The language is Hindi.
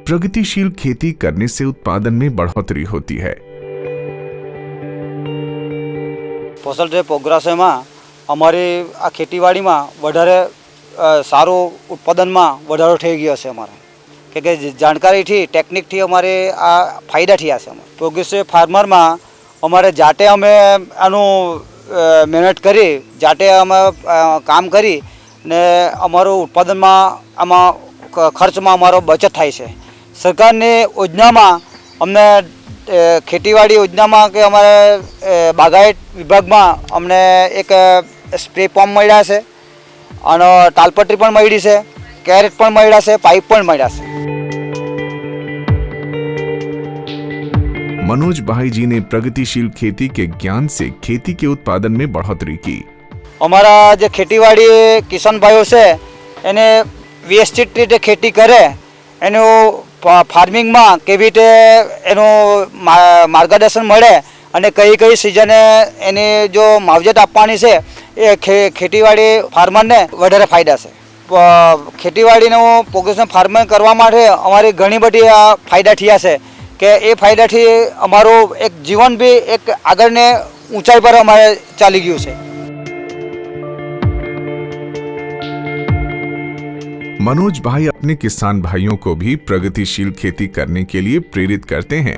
प्रगतिशील खेती करने से उत्पादन में बढ़ोतरी होती है। फसल जे प्रोग्रेस में अमारी आ खेतीवाड़ी में वधारे सारू उत्पादन में वधारो थई गयो छे। अमारे के जानकारी थी टेक्निक थी अमारे आ फायदा थया छे। प्रोग्रेसिव फार्मर में अमारे जाते अमे आनु मेहनत करी जाते अमे काम करी ने अमारो उत्पादन में आमा खर्च में अमारो बचत थाय छे। सरकार ने योजना में अमने खेतीवाड़ी योजना में के अमारे बागायत विभाग में अमने एक स्प्रे पंप मळ्या छे અને તાલપટ્ટી પણ મળી છે, કેરેટ પણ મળ્યા છે, પાઇપ પણ મળ્યા છે। मनोज भाई जी ने प्रगतिशील खेती के ज्ञान से खेती के उत्पादन में बढ़ोतरी की। हमारा जो खेतीवाड़ी किसान भाईओ से एने व्यवस्थित रीते खेती करे एनु फार्मिंग में केवी रीते एनु मार्गदर्शन मळे અને કઈ કઈ સિઝને એની જો માવજત આપવાની છે એ ખેતીવાડી ફાર્મરને વધારે ફાયદા છે। ખેતીવાડીનું પ્રોગ્રેસિવ ફાર્મિંગ કરવા માટે અમારી ઘણી બધી ફાયદા થયા છે કે એ ફાયદાથી અમારું એક જીવન બી એક આગળને ઊંચાઈ પર અમારે ચાલી ગયું છે। मनोज भाई अपने किसान भाइयों को भी प्रगतिशील खेती करने के लिए प्रेरित करते हैं।